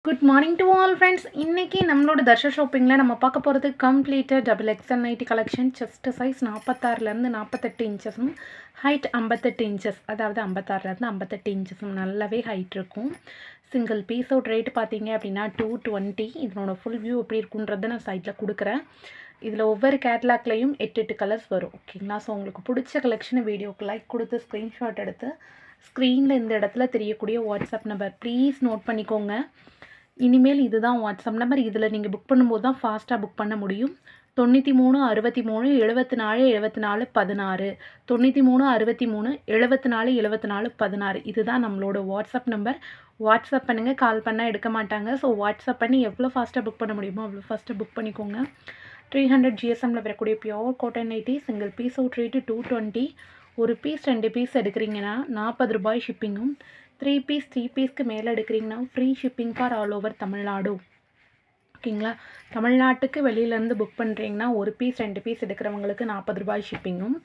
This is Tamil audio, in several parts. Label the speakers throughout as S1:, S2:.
S1: Good morning to all friends. இன்றைக்கி நம்மளோட தர்ஷா ஷாப்பிங்கில் நம்ம பார்க்க போகிறது கம்ப்ளீட்டாக double XL nighty collection. Chest size 46லேருந்து 48 இன்ச்சஸும், ஹைட் 58 இன்ச்சஸ், அதாவது 56லேருந்து 58 இன்ச்சஸும் நல்லாவே ஹைட் இருக்கும். சிங்கிள் பீஸோட ரேட் பார்த்தீங்க அப்படின்னா 220. இதனோட ஃபுல் வியூ எப்படி இருக்குன்றதை நான் சைட்டில் கொடுக்குறேன். இதில் ஒவ்வொரு கேட்லாக்லேயும் 8 கலர்ஸ் வரும். ஓகேங்களா? ஸோ உங்களுக்கு பிடிச்ச கலெக்ஷனை வீடியோக்கு லைக் கொடுத்து ஸ்க்ரீன்ஷாட் எடுத்து ஸ்க்ரீனில் இந்த இடத்துல தெரியக்கூடிய வாட்ஸ்அப் நம்பர் ப்ளீஸ் நோட் பண்ணிக்கோங்க. இனிமேல் இதுதான் வாட்ஸ்அப் நம்பர். இதில் நீங்கள் புக் பண்ணும்போது தான் ஃபாஸ்ட்டாக புக் பண்ண முடியும். 93 63 74 74 16 93 63 74 74 16 இதுதான் நம்மளோட வாட்ஸ்அப் நம்பர். வாட்ஸ்அப் பண்ணுங்கள். கால் பண்ணால் எடுக்க மாட்டாங்க. ஸோ வாட்ஸ்அப் பண்ணி எவ்வளோ ஃபாஸ்ட்டாக புக் பண்ண முடியுமோ அவ்வளோ ஃபாஸ்ட்டாக புக் பண்ணிக்கோங்க. 300 ஜிஎஸ்எம்மில் வரக்கூடிய pure cotton nightie. Single peace out rate 220. ஒரு பீஸ் 2 பீஸ் எடுக்கிறீங்கன்னா 40 ரூபாய் ஷிப்பிங்கும், 3 பீஸ்க்கு மேலே எடுக்கிறீங்கன்னா free shipping for all over Tamil Nadu. ஓகேங்களா? தமிழ்நாட்டுக்கு வெளியிலேருந்து புக் பண்ணுறீங்கன்னா ஒரு பீஸ் 2 பீஸ் எடுக்கிறவங்களுக்கு 40 ரூபாய் ஷிப்பிங்கும்,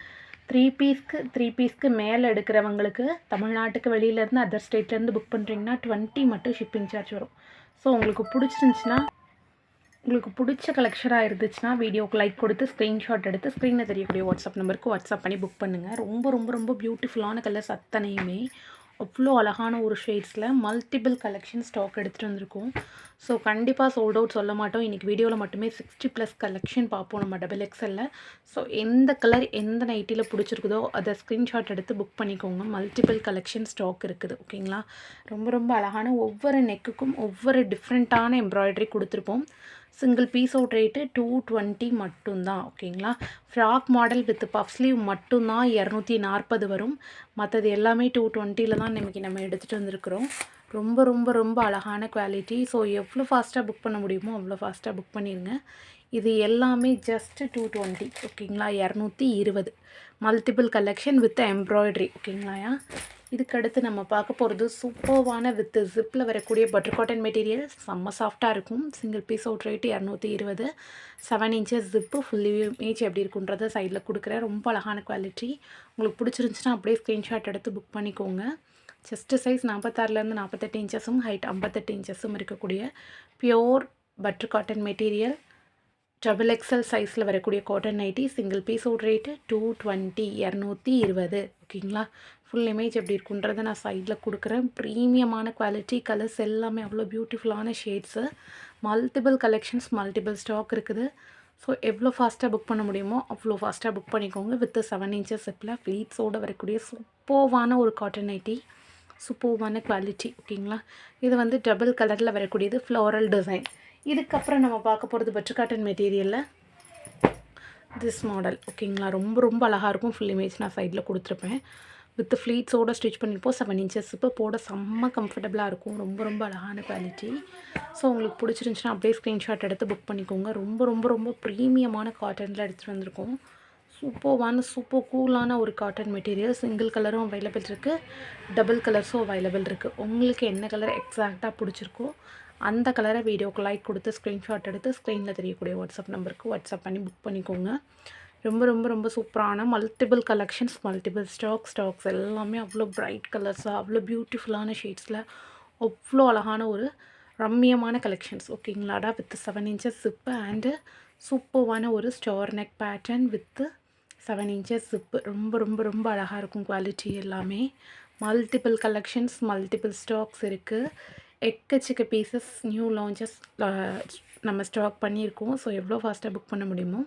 S1: 3 பீஸ்க்கு மேலே எடுக்கிறவங்களுக்கு தமிழ்நாட்டுக்கு வெளியிலேருந்து அதர் ஸ்டேட்லேருந்து புக் பண்ணுறீங்கன்னா 20 மட்டும் ஷிப்பிங் சார்ஜ் வரும். ஸோ உங்களுக்கு பிடிச்ச கலெக்ஷனாக இருந்துச்சுன்னா வீடியோக்கு லைக் கொடுத்து ஸ்க்ரீன்ஷாட் எடுத்து ஸ்க்ரீனில் தெரியக்கூடிய வாட்ஸ்அப் நம்பருக்கு வாட்ஸ்அப் பண்ணி புக் பண்ணுங்கள். ரொம்ப ரொம்ப ரொம்ப பியூட்டிஃபுல்லான கலர்ஸ் அத்தனையுமே அவ்வளோ அழகான ஒரு ஷேட்ஸில் மல்டிபிள் கலெக்ஷன் ஸ்டாக் எடுத்துகிட்டு வந்திருக்கோம். ஸோ கண்டிப்பாக சோல்ட் அவுட் சொல்ல மாட்டோம். இன்றைக்கி வீடியோவில் மட்டுமே 60+ கலெக்ஷன் பார்ப்போம் நம்ம டபுள் எக்ஸ்எல்லில். ஸோ எந்த கலர் எந்த நைட்டியில் பிடிச்சிருக்குதோ அதை ஸ்க்ரீன்ஷாட் எடுத்து புக் பண்ணிக்கோங்க. மல்டிபிள் கலெக்ஷன் ஸ்டாக் இருக்குது. ஓகேங்களா? ரொம்ப ரொம்ப அழகான ஒவ்வொரு நெக்குக்கும் ஒவ்வொரு டிஃப்ரெண்ட்டான எம்ப்ராய்டரி கொடுத்துருப்போம். சிங்கிள் பீஸ் அவுட் ரேட்டு 220 மட்டும்தான். ஓகேங்களா? Frock model with puff sleeve மட்டும்தான் 240 வரும். மற்றது எல்லாமே 220 தான் நம்ம எடுத்துகிட்டு வந்திருக்கிறோம். ரொம்ப ரொம்ப ரொம்ப அழகான குவாலிட்டி. ஸோ எவ்வளோ ஃபாஸ்ட்டாக புக் பண்ண முடியுமோ அவ்வளோ ஃபாஸ்ட்டாக புக் பண்ணிடுங்க. இது எல்லாமே ஜஸ்ட்டு 220. ஓகேங்களா? 220 மல்டிபிள் கலெக்ஷன் வித் எம்ப்ராய்டரி. ஓகேங்களா? இதுக்கடுத்து நம்ம பார்க்க போகிறது சூப்பர்வான வித் ஜிப்பில் வரக்கூடிய பட்டர் காட்டன் மெட்டீரியல். செம்ம சாஃப்டாக இருக்கும். Single peace out rate 220. 7 inches zip. Fully image எப்படி இருக்குன்றதை சைடில் கொடுக்குறேன். ரொம்ப அழகான குவாலிட்டி. உங்களுக்கு பிடிச்சிருந்துச்சுன்னா அப்படியே ஸ்க்ரீன்ஷாட் எடுத்து புக் பண்ணிக்கோங்க. செஸ்ட் சைஸ் 46லேருந்து 48 இன்ச்சஸும், ஹைட் 58 இன்ச்சஸும் இருக்கக்கூடிய pure butter cotton material. Double XL சைஸில் வரக்கூடிய cotton nightie. Single peace out rate 220. 220. ஓகேங்களா? ஃபுல் இமேஜ் எப்படி இருக்குன்றதை நான் சைடில் கொடுக்குறேன். ப்ரீமியமான குவாலிட்டி. கலர்ஸ் எல்லாமே அவ்வளோ பியூட்டிஃபுல்லான shades. Multiple collections, multiple stock இருக்குது. ஸோ எவ்வளோ ஃபாஸ்ட்டாக புக் பண்ண முடியுமோ அவ்வளோ ஃபாஸ்ட்டாக புக் பண்ணிக்கோங்க. வித் 7 இன்ச்சஸ் ஜிப்பில் ஃப்ளீட்ஸோடு வரக்கூடிய சூப்பர்வான ஒரு காட்டன் நைட்டி. சூப்பர்வான குவாலிட்டி. ஓகேங்களா? இது வந்து டபுள் கலரில் வரக்கூடியது. Floral design. இதுக்கப்புறம் நம்ம பார்க்க போகிறது பட்டர் காட்டன் மெட்டீரியலில் திஸ் மாடல். ஓகேங்களா? ரொம்ப ரொம்ப அழகாக இருக்கும். ஃபுல் இமேஜ் நான் சைடில் கொடுத்துருப்பேன். வித் ஃப்ளீட்ஸோடு ஸ்டிச் பண்ணிப்போம். 7 இன்ச்சஸ் இப்போ போட செம்ம கம்ஃபர்டபுளாக இருக்கும். ரொம்ப ரொம்ப அழகான குவாலிட்டி. ஸோ உங்களுக்கு பிடிச்சிருந்துச்சுன்னா அப்படியே ஸ்க்ரீன்ஷாட் எடுத்து புக் பண்ணிக்கோங்க. ரொம்ப ரொம்ப ரொம்ப ப்ரீமியமான காட்டனில் எடுத்துகிட்டு வந்திருக்கோம். சூப்பர் கூலான ஒரு காட்டன் மெட்டீரியல். சிங்கிள் கலரும் அவைலபிள் இருக்குது, டபுள் கலர்ஸும் அவைலபிள் இருக்குது. உங்களுக்கு என்ன கலர் எக்ஸாக்டாக பிடிச்சிருக்கோ அந்த கலரை வீடியோக்கு லைக் கொடுத்து ஸ்க்ரீன்ஷாட் எடுத்து ஸ்க்ரீனில் தெரியக்கூடிய வாட்ஸ்அப் நம்பருக்கு வாட்ஸ்அப் பண்ணி புக் பண்ணிக்கோங்க. ரொம்ப ரொம்ப ரொம்ப சூப்பரான மல்டிபிள் கலெக்ஷன்ஸ், மல்டிபிள் ஸ்டாக்ஸ் எல்லாமே அவ்வளோ பிரைட் கலர்ஸாக அவ்வளோ பியூட்டிஃபுல்லான ஷேட்ஸில் அவ்வளோ அழகான ஒரு ரம்மியமான கலெக்ஷன்ஸ். ஓகேங்களாடா? வித் 7 இன்ச்சஸ் ஜிப்பு அண்டு சூப்பர்வான ஒரு star neck pattern with 7 inches zip. ரொம்ப ரொம்ப ரொம்ப அழகாக இருக்கும் குவாலிட்டி எல்லாமே. மல்டிபிள் கலெக்ஷன்ஸ், மல்டிபிள் ஸ்டாக்ஸ் இருக்குது. எக்கச்சக்க பீசஸ் நியூ லான்ச்சஸ் நம்ம ஸ்டாக் பண்ணியிருக்கோம். ஸோ எவ்வளோ ஃபாஸ்ட்டாக புக் பண்ண முடியுமோ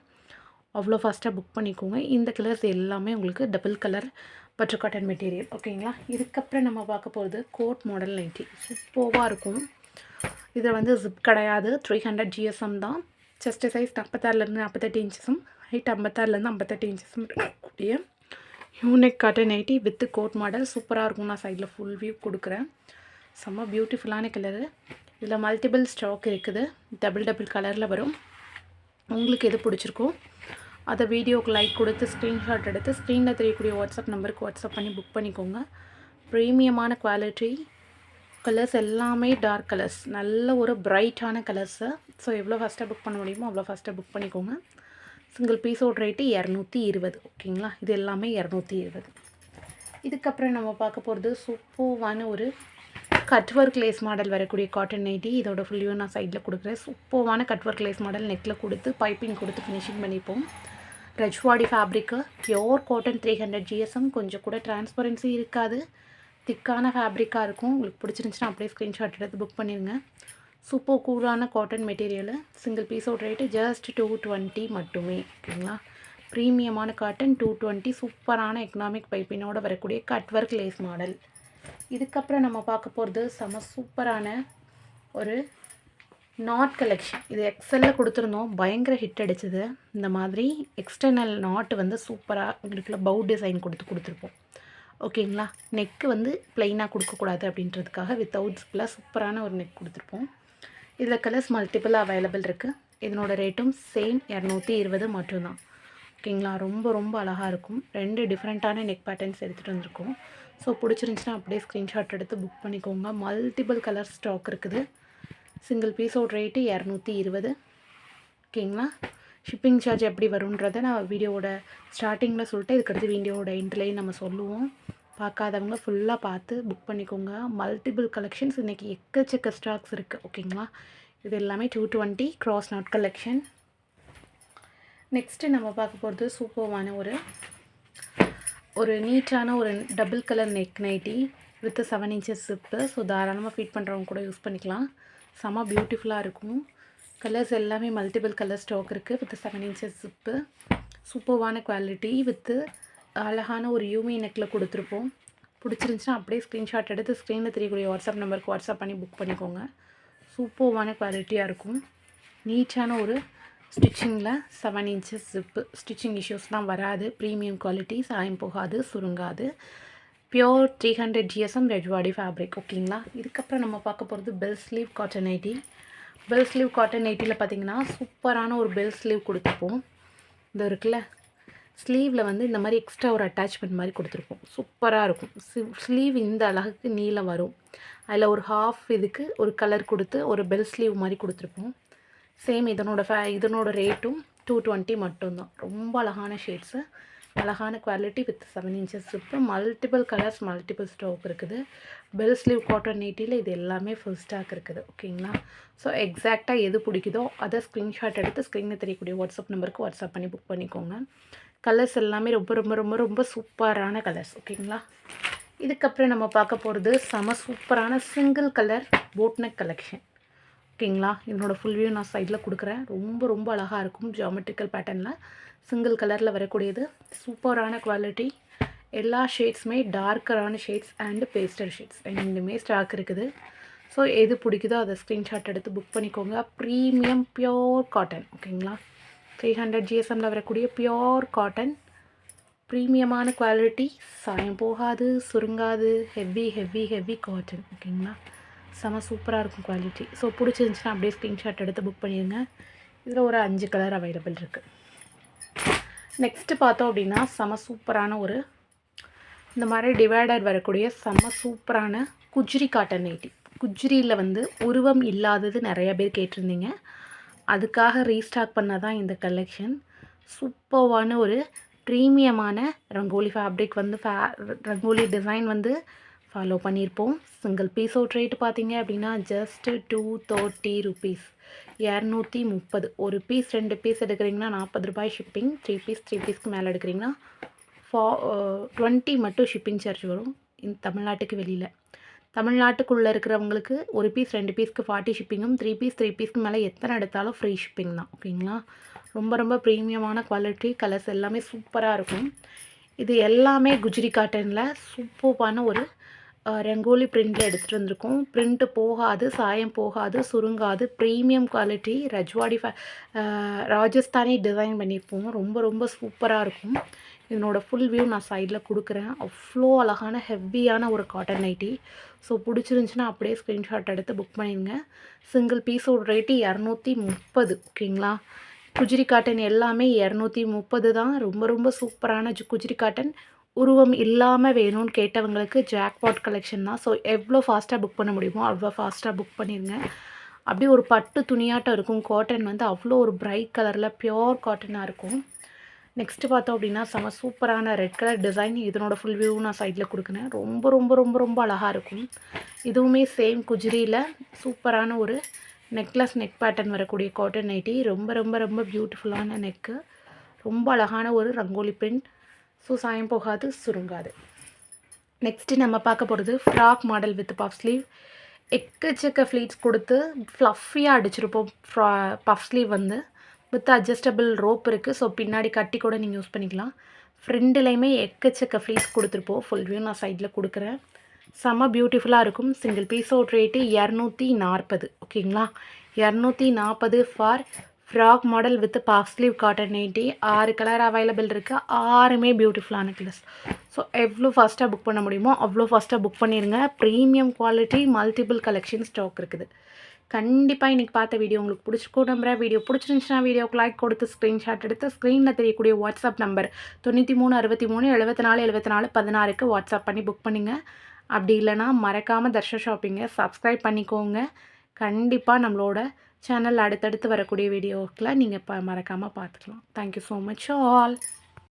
S1: அவ்வளோ ஃபாஸ்ட்டாக புக் பண்ணிக்கோங்க. இந்த கலர்ஸ் எல்லாமே உங்களுக்கு double colour butter cotton material. ஓகேங்களா? இதுக்கப்புறம் நம்ம பார்க்க போகிறது கோட் மாடல் நைட்டி. சூப்பராக இருக்கும். இதில் வந்து ஜிப் கிடையாது. 300 ஜிஎஸ்எம் தான். செஸ்ட் சைஸ் 46லேருந்து 48 இன்ச்சஸும், ஹைட் 56லேருந்து 58 இன்ச்சஸும் இருக்கக்கூடிய unique cotton nightie with code model. சூப்பராக இருக்கும். நான் சைடில் ஃபுல் வியூ கொடுக்குறேன். செம்ம பியூட்டிஃபுல்லான கலரு. இதில் மல்டிபிள் ஸ்டாக் இருக்குது. டபுள் கலரில் வரும். உங்களுக்கு எது பிடிச்சிருக்கோ அதை வீடியோக்கு லைக் கொடுத்து ஸ்க்ரீன்ஷாட் எடுத்து ஸ்க்ரீனில் தெரியக்கூடிய வாட்ஸ்அப் நம்பருக்கு வாட்ஸ்அப் பண்ணி புக் பண்ணிக்கோங்க. ப்ரீமியமான குவாலிட்டி. கலர்ஸ் எல்லாமே டார்க் கலர்ஸ், நல்ல ஒரு பிரைட்டான கலர்ஸு. ஸோ எவ்வளோ ஃபாஸ்ட்டாக புக் பண்ண முடியுமோ அவ்வளோ ஃபாஸ்ட்டாக புக் பண்ணிக்கோங்க. சிங்கிள் பீஸோட ரேட்டு 220. ஓகேங்களா? இது எல்லாமே 220. இதுக்கப்புறம் நம்ம பார்க்க போகிறது சூப்பர்வான ஒரு கட் ஒர்க் லேஸ் மாடல் வரக்கூடிய காட்டன் நைட்டி. இதோட ஃபுல் வியூ நான் சைடில் கொடுக்குறேன். சூப்பரான கட் ஒர்க் லேஸ் மாடல் நெக்கில் கொடுத்து பைப்பிங் கொடுத்து ஃபினிஷிங் பண்ணிப்போம். Rajwadi fabric pure cotton 300 GSM. கொஞ்சம் கூட டிரான்ஸ்பரன்சி இருக்காது, திக்கான ஃபேப்ரிக்காக இருக்கும். உங்களுக்கு பிடிச்சிருந்துச்சுன்னா அப்படியே ஸ்க்ரீன்ஷாட் எடுத்து புக் பண்ணிடுங்க. சூப்பர் கூலான காட்டன் மெட்டீரியலு. சிங்கிள் பீஸோட ரேட்டு ஜஸ்ட் 220 மட்டுமே. ஓகேங்களா, ப்ரீமியமான காட்டன் 220. சூப்பரான எக்கனாமிக் பைப்பினோட வரக்கூடிய கட் ஒர்க் லேஸ் மாடல். இதுக்கப்புறம் நம்ம பார்க்க போகிறது செம சூப்பரான ஒரு நாட் கலெக்ஷன். இது எக்ஸலில் கொடுத்துருந்தோம், பயங்கர ஹிட் அடிச்சது. இந்த மாதிரி எக்ஸ்டர்னல் நாட்டு வந்து சூப்பராக உங்களுக்குள்ள பவு டிசைன் கொடுத்துருப்போம். ஓகேங்களா, நெக்கு வந்து ப்ளைனாக கொடுக்கக்கூடாது அப்படின்றதுக்காக வித்தவுட் ஜிப்பில் சூப்பரான ஒரு நெக் கொடுத்துருப்போம். இதில் கலர்ஸ் மல்டிபிள் அவைலபிள் இருக்குது. இதனோட ரேட்டும் சேம் 220 மட்டும்தான். ஓகேங்களா, ரொம்ப ரொம்ப அழகாக இருக்கும். 2 டிஃப்ரெண்ட்டான நெக் பேட்டர்ன்ஸ் எடுத்துகிட்டு வந்திருக்கோம். ஸோ பிடிச்சிருந்துச்சின்னா அப்படியே ஸ்க்ரீன்ஷாட் எடுத்து புக் பண்ணிக்கோங்க. மல்டிபிள் கலர் ஸ்டாக் இருக்குது. சிங்கிள் பீஸோட ரேட்டு 220. ஓகேங்களா, ஷிப்பிங் சார்ஜ் எப்படி வரும்ன்றதை நான் வீடியோவோட ஸ்டார்டிங்கில் சொல்லிட்டு இதுக்கடுத்து வீடியோவோட எண்ட்லேயும் நம்ம சொல்லுவோம். பார்க்காதவங்க ஃபுல்லாக பார்த்து புக் பண்ணிக்கோங்க. மல்டிபிள் கலெக்ஷன்ஸ் இன்றைக்கி எக்கச்சக்க ஸ்டாக்ஸ் இருக்குது. ஓகேங்களா, இது எல்லாமே 220 கிராஸ் நாட் கலெக்ஷன். நெக்ஸ்ட்டு நம்ம பார்க்க போகிறது சூப்பர்வான ஒரு நீட்டான ஒரு double colour neck nightie with 7 inches zip. So தாராளமாக ஃபீட் பண்ணுறவங்க கூட யூஸ் பண்ணிக்கலாம். செம்ம பியூட்டிஃபுல்லாக இருக்கும். கலர்ஸ் எல்லாமே மல்டிபிள் கலர் ஸ்டாக் இருக்குது with 7 inches zip. சூப்பர்வான quality with அழகான ஒரு யூமி நெக்கில் கொடுத்துருப்போம். பிடிச்சிருந்துச்சுன்னா அப்படியே ஸ்க்ரீன்ஷாட் எடுத்து ஸ்க்ரீனில் தெரியக்கூடிய வாட்ஸ்அப் நம்பருக்கு வாட்ஸ்அப் பண்ணி புக் பண்ணிக்கோங்க. சூப்பர்வான குவாலிட்டியாக இருக்கும். நீட்டான ஒரு ஸ்டிச்சிங்கில் 7 inches ஜிப்பு. ஸ்டிச்சிங் இஷ்யூஸ்லாம் வராது. ப்ரீமியம் குவாலிட்டி, சாயம் போகாது, சுருங்காது. Pure 300 GSM Rajwadi fabric. ஓகேங்களா, இதுக்கப்புறம் நம்ம பார்க்க போகிறது bell sleeve cotton nighty. Bell sleeve cotton நைட்டியில் பார்த்திங்கன்னா சூப்பரான ஒரு பெல் ஸ்லீவ் கொடுத்துருப்போம். இது இருக்குல்ல, ஸ்லீவில் வந்து இந்த மாதிரி எக்ஸ்ட்ரா ஒரு அட்டாச்மெண்ட் மாதிரி கொடுத்துருப்போம். சூப்பராக இருக்கும். ஸ்லீவ் இந்த அழகுக்கு நீளம் வரும். அதில் ஒரு ஹாஃப் இதுக்கு ஒரு கலர் கொடுத்து ஒரு பெல் ஸ்லீவ் மாதிரி கொடுத்துருப்போம். சேம் இதனோட ரேட்டும் 220 மட்டும்தான். ரொம்ப அழகான ஷேட்ஸு, அழகான quality with 7 inches zip. Multiple colours, multiple stock இருக்குது. பெல் ஸ்லீவ் காட்டன் நைட்டியில் இது எல்லாமே ஃபுல் ஸ்டாக் இருக்குது. ஓகேங்களா, ஸோ எக்ஸாக்டாக எது பிடிக்குதோ அதை ஸ்க்ரீன்ஷாட் எடுத்து ஸ்க்ரீனில் தெரியக்கூடிய வாட்ஸ்அப் நம்பருக்கு வாட்ஸ்அப் பண்ணி புக் பண்ணிக்கோங்க. கலர்ஸ் எல்லாமே ரொம்ப ரொம்ப ரொம்ப ரொம்ப சூப்பரான கலர்ஸ். ஓகேங்களா, இதுக்கப்புறம் நம்ம பார்க்க போகிறது செம சூப்பரான சிங்கிள் கலர் போட்நெக் கலெக்ஷன். ஓகேங்களா, இதனோட ஃபுல் வியூ நான் சைடில் கொடுக்குறேன். ரொம்ப ரொம்ப அழகாக இருக்கும். ஜியோமெட்ரிக்கல் பேட்டர்னில் சிங்கிள் கலரில் வரக்கூடியது. சூப்பரான குவாலிட்டி. எல்லா ஷேட்ஸுமே டார்க்கரான ஷேட்ஸ் அண்டு பேஸ்டல் ஷேட்ஸ் ரெண்டுமே ஸ்டாக் இருக்குது. ஸோ எது பிடிக்குதோ அதை ஸ்க்ரீன்ஷாட் எடுத்து புக் பண்ணிக்கோங்க. Premium pure cotton. ஓகேங்களா, 300 GSMல வரக்கூடிய பியோர் காட்டன். ப்ரீமியமான குவாலிட்டி, சாயம் போகாது, சுருங்காது. Heavy heavy heavy cotton. ஓகேங்களா, செம சூப்பராக இருக்கும் குவாலிட்டி. ஸோ பிடிச்சிருந்துச்சின்னா அப்படியே ஸ்க்ரீன்ஷாட் எடுத்து புக் பண்ணிடுங்க. இதில் ஒரு 5 கலர் அவைலபிள் இருக்குது. நெக்ஸ்ட்டு பார்த்தோம் அப்படின்னா செம சூப்பரான இந்த மாதிரி டிவைடர் வரக்கூடிய செம சூப்பரான குஜ்ரி காட்டன் நைட்டி. குஜ்ரியில் வந்து உருவம் இல்லாதது நிறைய பேர் கேட்டிருந்தீங்க. அதுக்காக ரீஸ்டாக் பண்ண தான் இந்த கலெக்ஷன். சூப்பர்வான ஒரு ப்ரீமியமான ரங்கோலி ஃபேப்ரிக் வந்து ரங்கோலி டிசைன் வந்து ஃபாலோ பண்ணியிருப்போம். சிங்கிள் பீஸோட ரேட்டு பார்த்தீங்க அப்படின்னா ஜஸ்ட்டு 230 rupees. 230. ஒரு பீஸ் 2 பீஸ் எடுக்கிறீங்கன்னா 40 ரூபாய் ஷிப்பிங். 3 பீஸ்க்கு மேலே எடுக்கிறீங்கன்னா 20 மட்டும் ஷிப்பிங் சார்ஜ் வரும் தமிழ்நாட்டுக்கு வெளியில். தமிழ்நாட்டுக்குள்ளே இருக்கிறவங்களுக்கு ஒரு பீஸ் 2 பீஸ்க்கு 40 ஷிப்பிங்கும், 3 பீஸ்க்கு மேலே எத்தனை எடுத்தாலும் ஃப்ரீ ஷிப்பிங் தான். ஓகேங்களா, ரொம்ப ரொம்ப ப்ரீமியமான குவாலிட்டி. கலர்ஸ் எல்லாமே சூப்பராக இருக்கும். இது எல்லாமே குஜ்ரி காட்டனில் சூப்பரான ஒரு ரங்கோலி பிரிண்டில் எடுத்துகிட்டு வந்திருக்கோம். பிரிண்ட்டு போகாது, சாயம் போகாது, சுருங்காது. Premium quality Rajwadi Rajasthani design பண்ணியிருப்போம். ரொம்ப ரொம்ப சூப்பராக இருக்கும். இதனோட ஃபுல் வியூ நான் சைடில் கொடுக்குறேன். அவ்வளோ அழகான ஹெவியான ஒரு காட்டன் நைட்டி. ஸோ பிடிச்சிருந்துச்சின்னா அப்படியே ஸ்க்ரீன்ஷாட் எடுத்து புக் பண்ணிடுங்க. சிங்கிள் பீஸோட ரேட்டு 230. ஓகேங்களா, குஜ்ரி காட்டன் எல்லாமே 230 தான். ரொம்ப ரொம்ப சூப்பரான குஜ்ரி காட்டன். உருவம் இல்லாமல் வேணும்னு கேட்டவங்களுக்கு ஜாக்பாட் கலெக்ஷன் தான். ஸோ எவ்வளோ ஃபாஸ்ட்டாக புக் பண்ண முடியுமோ அவ்வளோ ஃபாஸ்ட்டாக புக் பண்ணிடுங்க. அப்படியே ஒரு பட்டு துணியாட்டம் இருக்கும். காட்டன் வந்து அவ்வளோ ஒரு பிரைட் கலரில் பியோர் காட்டனாக இருக்கும். நெக்ஸ்ட்டு பார்த்தோம் அப்படின்னா செம சூப்பரான ரெட் கலர் டிசைன். இதனோட ஃபுல் வியூ நான் சைடில் கொடுக்குறேன். ரொம்ப ரொம்ப ரொம்ப ரொம்ப அழகாக இருக்கும். இதுவுமே சேம் குஜ்ரியில் சூப்பரான ஒரு நெக்லஸ் நெக் பேட்டர்ன் வரக்கூடிய காட்டன் நைட்டி. ரொம்ப ரொம்ப ரொம்ப பியூட்டிஃபுல்லான நெக்கு. ரொம்ப அழகான ஒரு ரங்கோலி பிரிண்ட். ஸோ சாயம் போகாது, சுருங்காது. நெக்ஸ்ட்டு நம்ம பார்க்க போகிறது frock model with puff sleeve. எக்கச்சக்க ஃப்ளீட்ஸ் கொடுத்து ஃப்ளஃபியாக அடிச்சிருப்போம். பஃப் ஸ்லீவ் வந்து வித் அட்ஜஸ்டபிள் ரோப் இருக்குது. ஸோ பின்னாடி கட்டி கூட நீங்கள் யூஸ் பண்ணிக்கலாம். ஃப்ரெண்டுலேயுமே எக்கச்சக்க ஃப்ளீட்ஸ் கொடுத்துருப்போம். ஃபுல் வியூ நான் சைடில் கொடுக்குறேன். செம்ம பியூட்டிஃபுல்லாக இருக்கும். சிங்கிள் பீஸோட ரேட்டு 240. ஓகேங்களா, 240 for frock model with puff sleeve cotton nightie. 6 colour available இருக்குது. 6மே பியூட்டிஃபுல்லான கலர்ஸ். ஸோ எவ்வளோ ஃபாஸ்ட்டாக புக் பண்ண முடியுமோ அவ்வளோ ஃபாஸ்ட்டாக புக் பண்ணிடுங்க. Premium quality multiple collection stock இருக்குது. கண்டிப்பாக இன்றைக்கி பார்த்த வீடியோ உங்களுக்கு பிடிச்சிருக்கும் நம்புறேன். வீடியோ பிடிச்சிருந்துச்சுன்னா வீடியோக்கு லைக் கொடுத்து ஸ்க்ரீன்ஷாட் எடுத்து ஸ்க்ரீனில் தெரியக்கூடிய வாட்ஸ்அப் நம்பர் 9363747416 வாட்ஸ்அப் பண்ணி புக் பண்ணுங்கள். அப்படி இல்லைனா மறக்காமல் தர்ஷன் ஷாப்பிங்கை சப்ஸ்கிரைப் பண்ணிக்கோங்க. கண்டிப்பாக நம்மளோட சேனல் அடுத்தடுத்து வரக்கூடிய வீடியோக்களை நீங்கள் மறக்காமல் பார்த்துக்கலாம். Thank you so much all.